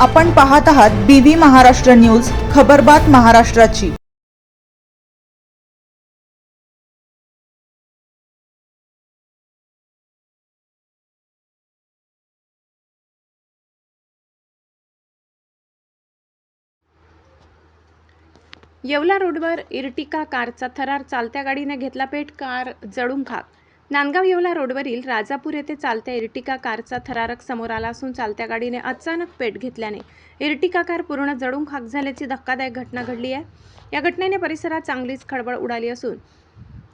आपण पाहत आहात बीबी महाराष्ट्र न्यूज, खबरबात महाराष्ट्राची। येवला रोडवर इर्टिका कारचा थरार, चालत्या गाडीने घेतला पेट, कार जळून खाक। नांदगाव येवला रोडवरील राजापूर येथे चालत्या इर्टिका कारचा थरारक समोर आला असून चालत्या गाडीने अचानक पेट घेतल्याने इर्टिका कार पूर्ण जळून खाक झाल्याची धक्कादायक घटना घडली आहे। या घटनेने परिसरात चांगलीच खळबळ उडाली असून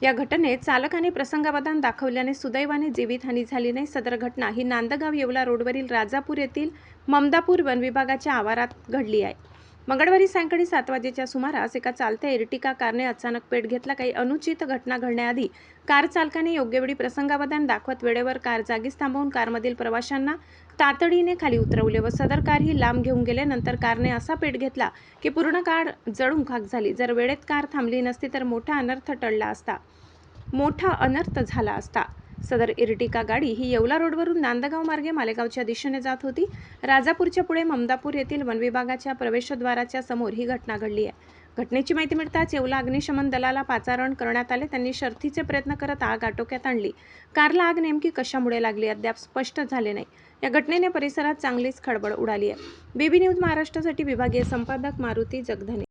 या घटनेत चालकाने प्रसंगावधान दाखवल्याने सुदैवाने जीवितहानी झाली नाही। सदर घटना ही नांदगाव येवला रोडवरील राजापूर येथील ममदापूर वन विभागाच्या आवारात घडली आहे। मंगळवारी सायंकाळी 7 वाजेच्या सुमारास एका चालत्या इर्टिका कारने अचानक पेट घेतला। काही अनुचित घटना घडण्याआधी कार चालकाने योग्य वेळी प्रसंगावधान दाखवत वेळेवर कार जागीच थांबवून कारमधील प्रवाशांना तातडीने खाली उतरवले व सदर कार ही लांब घेऊन गेले। नंतर कारने असा पेट घेतला की पूर्ण कार जळून खाक झाली। जर वेळेत कार थांबली नसती तर मोठा अनर्थ झाला असता। सदर इर्टिका गाडी ही येवला रोडवरून नांदगाव मार्गे मालेगावच्या दिशेने जात होती। राजापूरच्या पुढे ममदापूर येथील वनविभागाच्या प्रवेशद्वाराच्या समोर ही घटना घडली आहे। घटनेची माहिती मिळताच येवला अग्निशमन दलाला पाचारण करण्यात आले। त्यांनी शर्थीचे प्रयत्न करत आग आटोक्यात आणली। कारला आग नेमकी कशामुळे लागली अद्याप स्पष्ट झाले नाही। या घटनेने परिसरात चांगलीच खळबळ उडाली आहे। बीबी न्यूज महाराष्ट्रासाठी विभागीय संपादक मारुती जगधने।